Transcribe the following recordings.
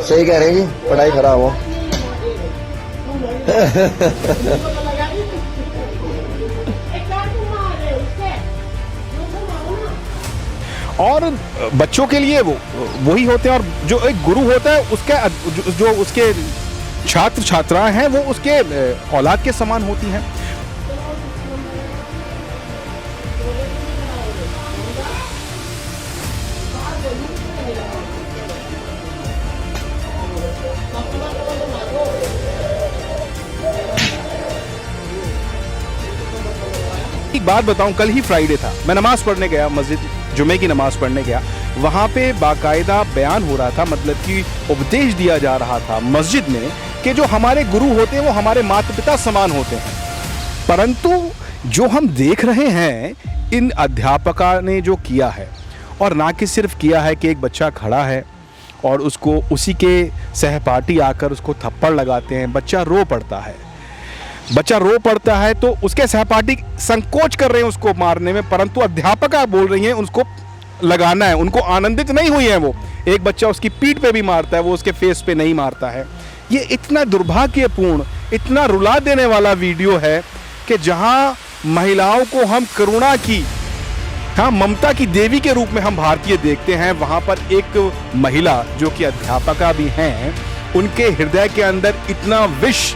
सही कह रहे हैं जी, पढ़ाई खराब हो। और बच्चों के लिए वो वही होते हैं, और जो एक गुरु होता है उसका जो उसके छात्र छात्राएं हैं वो उसके औलाद के समान होती हैं। एक बात बताऊं, कल ही फ्राइडे था, मैं नमाज पढ़ने गया, मस्जिद जुमे की नमाज पढ़ने गया। वहाँ पे बाकायदा बयान हो रहा था, मतलब कि उपदेश दिया जा रहा था मस्जिद में कि जो हमारे गुरु होते हैं वो हमारे माता पिता समान होते हैं। परंतु जो हम देख रहे हैं इन अध्यापका ने जो किया है, और ना कि सिर्फ किया है कि एक बच्चा खड़ा है और उसको उसी के सहपाठी आकर उसको थप्पड़ लगाते हैं, बच्चा रो पड़ता है। बच्चा रो पड़ता है तो उसके सहपाठी संकोच कर रहे हैं उसको मारने में, परंतु अध्यापका बोल रही हैं उसको लगाना है, उनको आनंदित नहीं हुई है। वो एक बच्चा उसकी पीठ पे भी मारता है, वो उसके फेस पे नहीं मारता है। ये इतना दुर्भाग्यपूर्ण, इतना रुला देने वाला वीडियो है कि जहां महिलाओं को हम करुणा की, हाँ, ममता की देवी के रूप में हम भारतीय देखते हैं, वहां पर एक महिला जो कि अध्यापका भी हैं, उनके हृदय के अंदर इतना विष,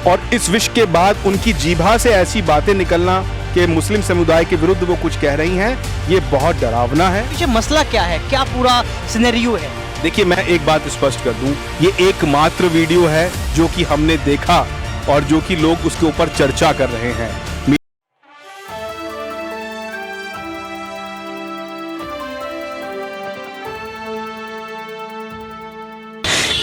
और इस विष के बाद उनकी जीभा से ऐसी बातें निकलना कि मुस्लिम समुदाय के विरुद्ध वो कुछ कह रही हैं, ये बहुत डरावना है। पीछे मसला क्या है, क्या पूरा सिनेरियो है? देखिए, मैं एक बात स्पष्ट कर दूं, ये एकमात्र वीडियो है जो कि हमने देखा और जो कि लोग उसके ऊपर चर्चा कर रहे हैं।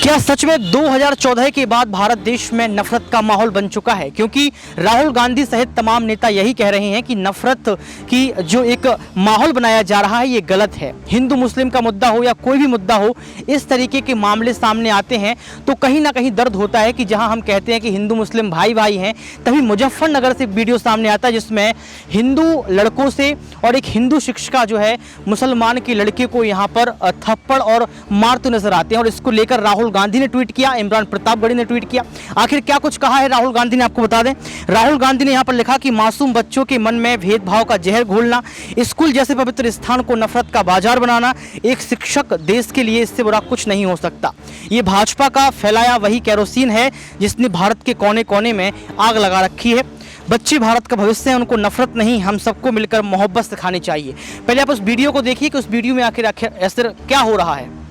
क्या सच में 2014 के बाद भारत देश में नफरत का माहौल बन चुका है? क्योंकि राहुल गांधी सहित तमाम नेता यही कह रहे हैं कि नफरत की जो एक माहौल बनाया जा रहा है ये गलत है। हिंदू मुस्लिम का मुद्दा हो या कोई भी मुद्दा हो, इस तरीके के मामले सामने आते हैं तो कहीं ना कहीं दर्द होता है कि जहां हम कहते हैं कि हिंदू मुस्लिम भाई भाई हैं, तभी मुजफ्फरनगर से वीडियो सामने आता है जिसमें हिंदू लड़कों से और एक हिंदू शिक्षिका जो है मुसलमान के लड़के को यहाँ पर थप्पड़ और मारते नजर आते हैं। और इसको लेकर राहुल गांधी ने ट्वीट किया, इमरान प्रतापगढ़ी ने ट्वीट किया। आखिर क्या कुछ कहा है राहुल गांधी ने, आपको बता दें। राहुल गांधी ने यहां पर लिखा कि मासूम बच्चों के मन में भेदभाव का जहर घोलना, स्कूल जैसे पवित्र स्थान को नफरत का बाजार बनाना, एक शिक्षक देश के लिए इससे बुरा कुछ नहीं हो सकता। ये भाजपा का फैलाया वही केरोसिन है जिसने भारत के कोने कोने में आग लगा रखी है। बच्चे भारत का भविष्य है, उनको नफरत नहीं, हम सबको मिलकर मोहब्बत सिखानी चाहिए। पहले आप उस वीडियो को देखिए कि उस वीडियो में आखिर ऐसा क्या हो रहा है।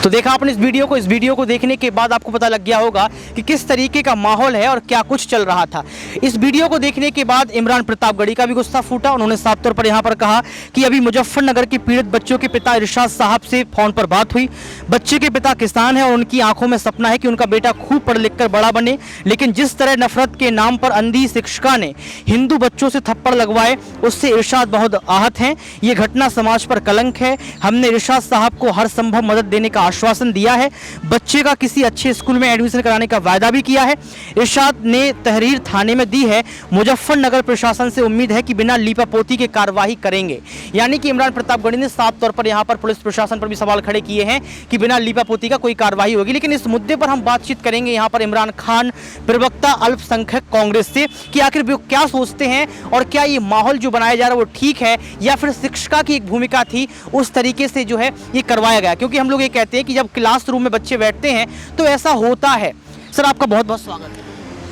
तो देखा आपने इस वीडियो को देखने के बाद आपको पता लग गया होगा कि किस तरीके का माहौल है और क्या कुछ चल रहा था। इस वीडियो को देखने के बाद इमरान प्रतापगढ़ी का भी गुस्सा फूटा। उन्होंने साफ तौर पर यहां पर कहा कि अभी मुजफ्फरनगर के पीड़ित बच्चों के पिता इरशाद साहब से फोन पर बात हुई। बच्चे के पिता किसान है और उनकी आंखों में सपना है कि उनका बेटा खूब पढ़ लिख कर बड़ा बने, लेकिन जिस तरह नफरत के नाम पर अंधी शिक्षिका ने हिंदू बच्चों से थप्पड़ लगवाए उससे इरशाद बहुत आहत हैं। ये घटना समाज पर कलंक है। हमने इरशाद साहब को हर संभव मदद देने का आश्वासन दिया है। बच्चे का किसी अच्छे स्कूल में एडमिशन कराने का वायदा भी किया है। इरशाद ने तहरीर थाने में दी है। मुजफ्फरनगर प्रशासन से उम्मीद है कि बिना लीपापोती के कार्रवाई करेंगे। यानी कि इमरान प्रतापगढ़ी ने साफ तौर पर यहां पर पुलिस प्रशासन पर भी सवाल खड़े किए हैं कि बिना लीपापोती का कोई कार्रवाई होगी। लेकिन इस मुद्दे पर हम बातचीत करेंगे यहां पर इमरान खान, प्रवक्ता अल्पसंख्यक कांग्रेस से, कि आखिर वो क्या सोचते हैं और क्या ये माहौल जो बनाया जा रहा है वो ठीक है या फिर शिक्षिका की एक भूमिका थी उस तरीके से जो है ये करवाया गया। क्योंकि हम लोग ये कहते हैं कि जब क्लासरूम में बच्चे बैठते हैं तो ऐसा होता है। सर, आपका बहुत बहुत स्वागत है।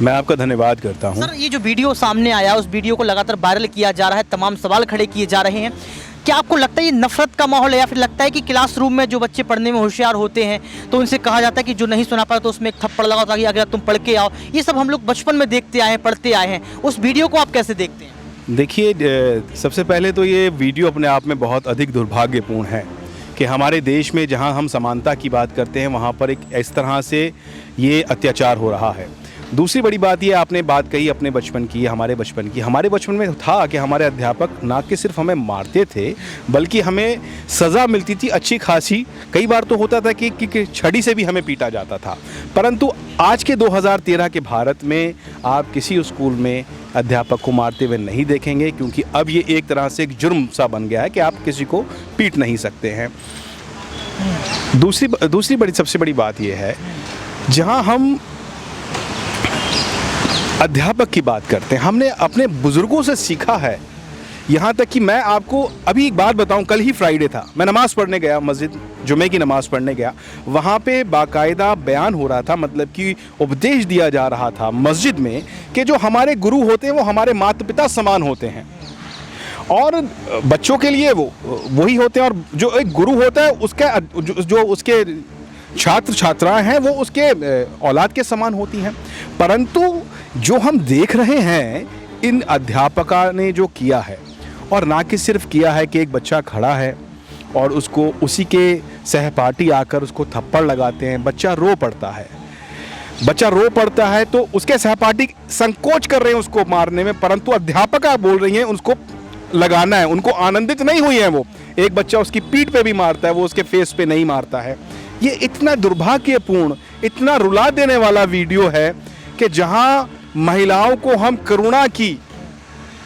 मैं आपका धन्यवाद करता हूं। सर, ये जो वीडियो सामने आया उस वीडियो को लगातार वायरल किया जा रहा है, तमाम सवाल खड़े किए जा रहे हैं। क्या आपको लगता है ये नफरत का माहौल है या फिर लगता है कि क्लासरूम में जो बच्चे पढ़ने में होशियार होते हैं तो उनसे कहा जाता है कि जो नहीं सुना पाता तो उसमें एक थप्पड़ लगाओ ताकि अगर तुम पढ़ के आओ? ये सब हम लोग बचपन में देखते आए हैं, पढ़ते आए हैं। उस वीडियो को आप कैसे देखते हैं? देखिए, सबसे पहले तो ये वीडियो अपने आप में बहुत अधिक दुर्भाग्यपूर्ण है कि हमारे देश में जहां हम समानता की बात करते हैं वहां पर एक इस तरह से ये अत्याचार हो रहा है। दूसरी बड़ी बात ये, आपने बात कही अपने बचपन की, हमारे बचपन में था कि हमारे अध्यापक ना कि सिर्फ हमें मारते थे बल्कि हमें सज़ा मिलती थी अच्छी खासी। कई बार तो होता था कि छड़ी से भी हमें पीटा जाता था। परंतु आज के 2013 के भारत में आप किसी स्कूल में अध्यापक को मारते हुए नहीं देखेंगे, क्योंकि अब ये एक तरह से एक जुर्म सा बन गया है कि आप किसी को पीट नहीं सकते हैं। दूसरी सबसे बड़ी बात ये है, जहां हम अध्यापक की बात करते हैं, हमने अपने बुजुर्गों से सीखा है। यहाँ तक कि मैं आपको अभी एक बात बताऊं, कल ही फ्राइडे था, मैं नमाज़ पढ़ने गया, मस्जिद जुमे की नमाज़ पढ़ने गया। वहाँ पे बाकायदा बयान हो रहा था, मतलब कि उपदेश दिया जा रहा था मस्जिद में कि जो हमारे गुरु होते हैं वो हमारे माता पिता समान होते हैं, और बच्चों के लिए वो वही होते हैं, और जो एक गुरु होता है उसका जो उसके छात्र छात्राएं हैं वो उसके औलाद के समान होती हैं। परंतु जो हम देख रहे हैं इन अध्यापका ने जो किया है, और ना कि सिर्फ किया है कि एक बच्चा खड़ा है और उसको उसी के सहपाठी आकर उसको थप्पड़ लगाते हैं, बच्चा रो पड़ता है तो उसके सहपाठी संकोच कर रहे हैं उसको मारने में, परंतु अध्यापका बोल रही हैं उसको लगाना है, उनको आनंदित नहीं हुई है। वो एक बच्चा उसकी पीठ पे भी मारता है, वो उसके फेस पे नहीं मारता है। ये इतना दुर्भाग्यपूर्ण, इतना रुला देने वाला वीडियो है कि जहां महिलाओं को हम करुणा की,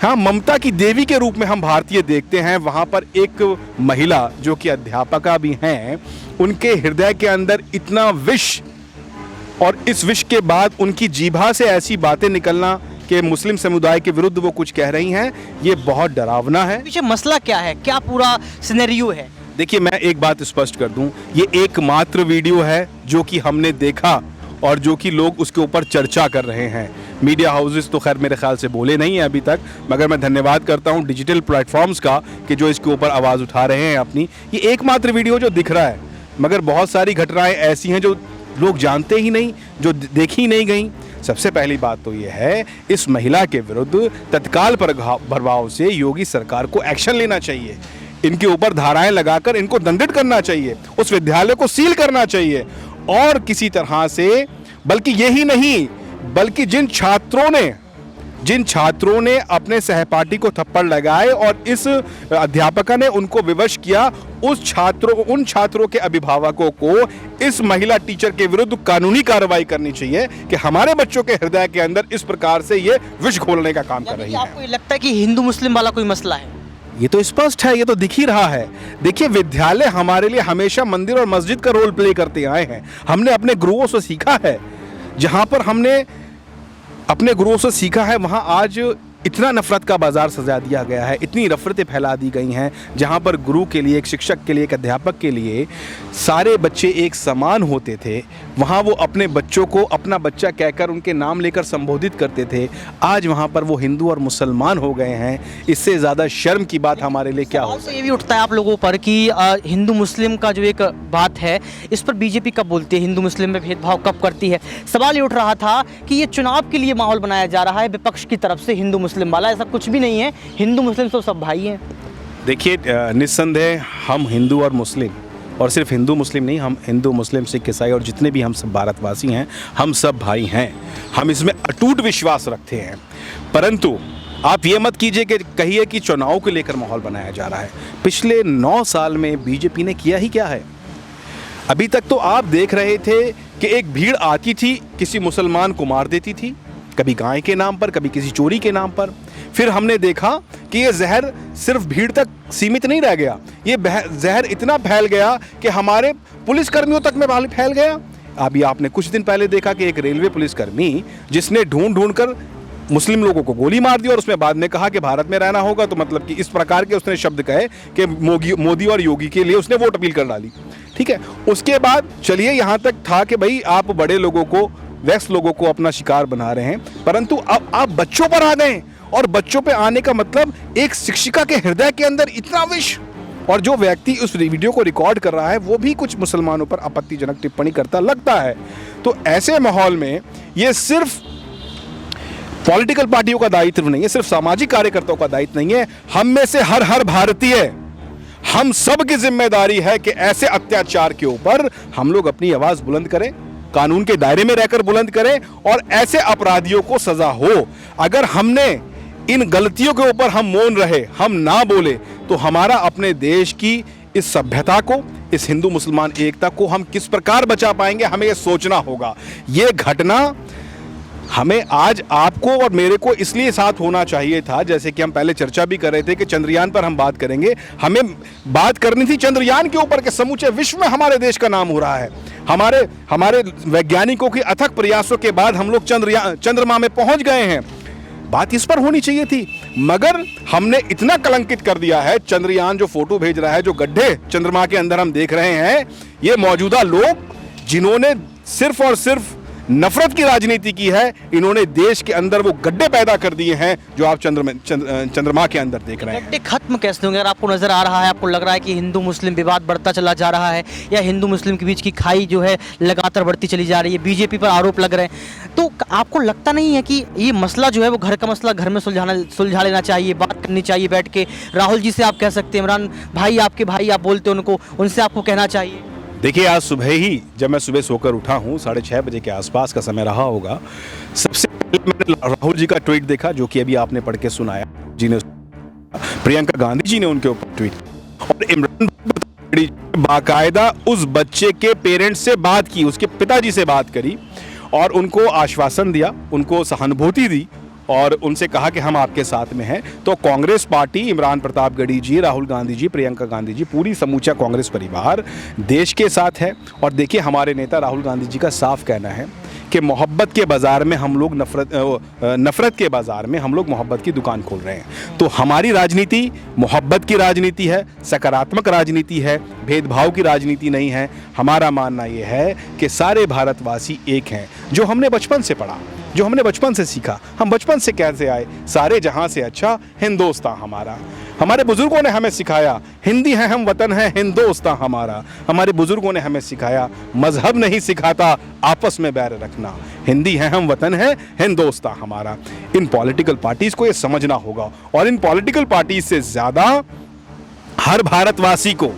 हाँ, ममता की देवी के रूप में हम भारतीय देखते हैं, वहां पर एक महिला जो कि अध्यापका भी हैं, उनके हृदय के अंदर इतना विष, और इस विष के बाद उनकी जीभा से ऐसी बातें निकलना कि मुस्लिम समुदाय के विरुद्ध वो कुछ कह रही हैं, ये बहुत डरावना है। पीछे मसला क्या है, क्या पूरा सिनेरियो है? देखिए, मैं एक बात स्पष्ट कर दूं, ये एकमात्र वीडियो है जो कि हमने देखा और जो कि लोग उसके ऊपर चर्चा कर रहे हैं। मीडिया हाउसेस तो खैर मेरे ख्याल से बोले नहीं हैं अभी तक, मगर मैं धन्यवाद करता हूं डिजिटल प्लेटफॉर्म्स का कि जो इसके ऊपर आवाज़ उठा रहे हैं अपनी। ये एकमात्र वीडियो जो दिख रहा है, मगर बहुत सारी घटनाएं ऐसी हैं जो लोग जानते ही नहीं, जो देखी नहीं गई। सबसे पहली बात तो ये है, इस महिला के विरुद्ध तत्काल प्रभाव से योगी सरकार को एक्शन लेना चाहिए, इनके ऊपर धाराएं लगाकर इनको दंडित करना चाहिए, उस विद्यालय को सील करना चाहिए, और किसी तरह से, बल्कि यही नहीं, बल्कि जिन छात्रों ने अपने सहपाठी को थप्पड़ लगाए और इस अध्यापका ने उनको विवश किया, उन छात्रों के अभिभावकों को इस महिला टीचर के विरुद्ध कानूनी कार्रवाई करनी चाहिए कि हमारे बच्चों के हृदय के अंदर इस प्रकार से ये विष घोलने का काम कर रही है। आपको ये लगता है कि हिंदू मुस्लिम वाला कोई मसला है? ये तो स्पष्ट है, ये तो दिख ही रहा है। देखिए, विद्यालय हमारे लिए हमेशा मंदिर और मस्जिद का रोल प्ले करते आए हैं। हमने अपने गुरुओं से सीखा है, जहां पर हमने अपने गुरुओं से सीखा है, वहां आज इतना नफरत का बाजार सजा दिया गया है, इतनी नफरतें फैला दी गई हैं, जहां पर गुरु के लिए, एक शिक्षक के लिए, एक अध्यापक के लिए सारे बच्चे एक समान होते थे। वहां वो अपने बच्चों को अपना बच्चा कहकर उनके नाम लेकर संबोधित करते थे। आज वहां पर वो हिंदू और मुसलमान हो गए हैं। इससे ज़्यादा शर्म की बात हमारे लिए क्या हो? ये भी उठता है आप लोगों पर कि हिंदू मुस्लिम का जो एक बात है, इस पर बीजेपी कब बोलती है, हिंदू मुस्लिम में भेदभाव कब करती है? सवाल ये उठ रहा था कि ये चुनाव के लिए माहौल बनाया जा रहा है विपक्ष की तरफ से हिंदू मुस्लिम वाला। ऐसा कुछ भी नहीं है, हिंदू मुस्लिम तो सब भाई हैं। देखिए, निस्संदेह हम हिंदू और मुस्लिम, और सिर्फ हिंदू मुस्लिम नहीं, हम हिंदू मुस्लिम सिख ईसाई और जितने भी हम सब भारतवासी हैं, हम सब भाई हैं। हम इसमें अटूट विश्वास रखते हैं। परंतु आप ये मत कहिए कि चुनाव को लेकर माहौल बनाया जा रहा है। पिछले 9 साल में बीजेपी ने किया ही क्या है? अभी तक तो आप देख रहे थे कि एक भीड़ आती थी, किसी मुसलमान को मार देती थी, कभी गाय के नाम पर, कभी किसी चोरी के नाम पर। फिर हमने देखा कि ये जहर सिर्फ भीड़ तक सीमित नहीं रह गया, ये जहर इतना फैल गया कि हमारे पुलिसकर्मियों तक में फैल गया। अभी आपने कुछ दिन पहले देखा कि एक रेलवे पुलिसकर्मी जिसने ढूंढ कर मुस्लिम लोगों को गोली मार दी और उसमें बाद में कहा कि भारत में रहना होगा, तो मतलब कि इस प्रकार के उसने शब्द कहे कि मोदी और योगी के लिए उसने वोट अपील कर डाली। ठीक है, उसके बाद चलिए यहाँ तक था कि भाई आप बड़े लोगों को, वयस्क लोगों को अपना शिकार बना रहे हैं, परंतु अब आप बच्चों पर आ गए। और बच्चों पे आने का मतलब एक शिक्षिका के हृदय के अंदर इतना विष, और जो व्यक्ति उस वीडियो को रिकॉर्ड कर रहा है वो भी कुछ मुसलमानों पर आपत्तिजनक टिप्पणी करता लगता है। तो ऐसे माहौल में ये सिर्फ पॉलिटिकल पार्टियों का दायित्व नहीं है, सिर्फ सामाजिक कार्यकर्ताओं का दायित्व नहीं है, हम में से हर भारतीय, हम सब की जिम्मेदारी है कि ऐसे अत्याचार के ऊपर हम लोग अपनी आवाज बुलंद करें, कानून के दायरे में रहकर बुलंद करें, और ऐसे अपराधियों को सजा हो। अगर हमने इन गलतियों के ऊपर हम मौन रहे, हम ना बोले, तो हमारा अपने देश की इस सभ्यता को, इस हिंदू मुसलमान एकता को हम किस प्रकार बचा पाएंगे, हमें यह सोचना होगा। ये घटना हमें आज आपको और मेरे को इसलिए साथ होना चाहिए था, जैसे कि हम पहले चर्चा भी कर रहे थे कि चंद्रयान पर हम बात करेंगे, हमें बात करनी थी चंद्रयान के ऊपर कि समूचे विश्व में हमारे देश का नाम हो रहा है। हमारे वैज्ञानिकों के अथक प्रयासों के बाद हम लोग चंद्रमा में पहुंच गए हैं। बात इस पर होनी चाहिए थी, मगर हमने इतना कलंकित कर दिया है। चंद्रयान जो फोटो भेज रहा है, जो गड्ढे चंद्रमा के अंदर हम देख रहे हैं, ये मौजूदा लोग जिन्होंने सिर्फ और सिर्फ नफरत की राजनीति की है, इन्होंने देश के अंदर वो गड्ढे पैदा कर दिए हैं जो आप चंद्रमा के अंदर देख रहे हैं। गड्ढे खत्म कैसे होंगे? अगर आपको नजर आ रहा है, आपको लग रहा है कि हिंदू मुस्लिम विवाद बढ़ता चला जा रहा है, या हिंदू मुस्लिम के बीच की खाई जो है लगातार बढ़ती चली जा रही है, बीजेपी पर आरोप लग रहे हैं, तो आपको लगता नहीं है कि ये मसला जो है वो घर का मसला घर में सुलझा लेना चाहिए, बात करनी चाहिए बैठ के? राहुल जी से आप कह सकते हैं, इमरान भाई आपके भाई आप बोलते हैं उनको, उनसे आपको कहना चाहिए। देखिए, आज सुबह ही जब मैं सुबह सोकर उठा हूँ, 6:30 बजे के आसपास का समय रहा होगा, सबसे पहले मैंने राहुल जी का ट्वीट देखा, जो कि अभी आपने पढ़ के सुनाया जी ने, प्रियंका गांधी जी ने उनके ऊपर ट्वीट, और इमरान बाकायदा उस बच्चे के पेरेंट्स से बात की, उसके पिताजी से बात करी और उनको आश्वासन दिया, उनको सहानुभूति दी और उनसे कहा कि हम आपके साथ में हैं। तो कांग्रेस पार्टी, इमरान प्रतापगढ़ी जी, राहुल गांधी जी, प्रियंका गांधी जी, पूरी समूचा कांग्रेस परिवार देश के साथ है। और देखिए, हमारे नेता राहुल गांधी जी का साफ कहना है कि मोहब्बत के बाज़ार में हम लोग नफ़रत के बाज़ार में हम लोग मोहब्बत की दुकान खोल रहे हैं। तो हमारी राजनीति मोहब्बत की राजनीति है, सकारात्मक राजनीति है, भेदभाव की राजनीति नहीं है। हमारा मानना ये है कि सारे भारतवासी एक हैं, जो हमने बचपन से पढ़ा, जो हमने बचपन से सीखा। हम बचपन से कैसे आए, सारे जहां से अच्छा हिंदुस्तान हमारा। हमारे बुजुर्गों ने हमें सिखाया, हिंदी है हम वतन है हिंदुस्तान हमारा। हमारे बुजुर्गों ने हमें सिखाया, मजहब नहीं सिखाता आपस में बैर रखना, हिंदी है हम वतन है हिंदुस्तान हमारा। इन पॉलिटिकल पार्टीज को ये समझना होगा, और इन पॉलिटिकल पार्टीज से ज्यादा हर भारतवासी को,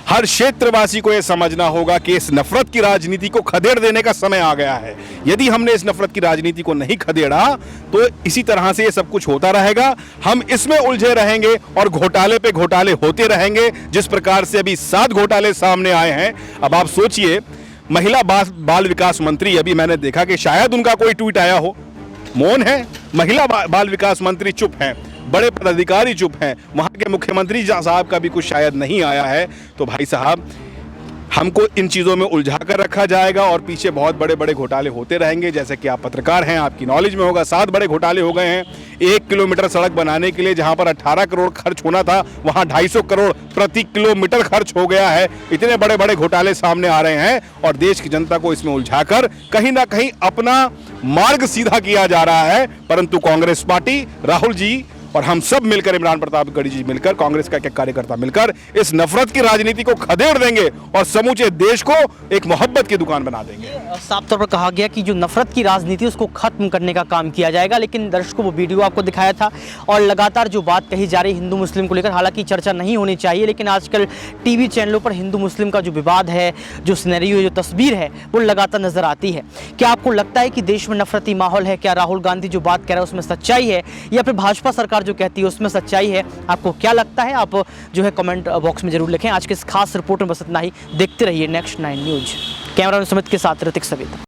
हर क्षेत्रवासी को यह समझना होगा कि इस नफरत की राजनीति को खदेड़ देने का समय आ गया है। यदि हमने इस नफरत की राजनीति को नहीं खदेड़ा तो इसी तरह से ये सब कुछ होता रहेगा, हम इसमें उलझे रहेंगे और घोटाले पे घोटाले होते रहेंगे। जिस प्रकार से अभी 7 घोटाले सामने आए हैं, अब आप सोचिए, महिला बाल विकास मंत्री, अभी मैंने देखा कि शायद उनका कोई ट्वीट आया हो, मौन है, महिला बाल विकास मंत्री चुप हैं, बड़े पदाधिकारी चुप हैं, वहाँ के मुख्यमंत्री साहब का भी कुछ शायद नहीं आया है। तो भाई साहब, हमको इन चीज़ों में उलझा कर रखा जाएगा और पीछे बहुत बड़े बड़े घोटाले होते रहेंगे। जैसे कि आप पत्रकार हैं, आपकी नॉलेज में होगा, 7 बड़े घोटाले हो गए हैं। 1 किलोमीटर सड़क बनाने के लिए जहां पर 18 करोड़ खर्च होना था, वहां 250 करोड़ प्रति किलोमीटर खर्च हो गया है। इतने बड़े बड़े घोटाले सामने आ रहे हैं और देश की जनता को इसमें उलझाकर कहीं ना कहीं अपना मार्ग सीधा किया जा रहा है। परंतु कांग्रेस पार्टी, राहुल जी और हम सब मिलकर, इमरान प्रतापगढ़ी जी मिलकर, कांग्रेस का कार्यकर्ता मिलकर इस नफरत की राजनीति को खदेड़ देंगे और समूचे देश को एक मोहब्बत की दुकान बना देंगे। साफ तौर पर कहा गया कि जो नफरत की राजनीति उसको खत्म करने का काम किया जाएगा। लेकिन दर्शकों, वो वीडियो आपको दिखाया था और लगातार जो बात कही जा रही हिंदू मुस्लिम को लेकर, हालांकि चर्चा नहीं होनी चाहिए, लेकिन आजकल टीवी चैनलों पर हिंदू मुस्लिम का जो विवाद है, जो सिनेरियो, जो तस्वीर है, वो लगातार नजर आती है। क्या आपको लगता है कि देश में नफरती माहौल है? क्या राहुल गांधी जो बात कह रहे हैं उसमें सच्चाई है, या फिर भाजपा सरकार जो कहती है उसमें सच्चाई है? आपको क्या लगता है? आप जो है कमेंट बॉक्स में जरूर लिखें। आज के इस खास रिपोर्ट में बस इतना ही। देखते रहिए नेक्स्ट 9 न्यूज। कैमरा सुमित के साथ ऋतिक सविता।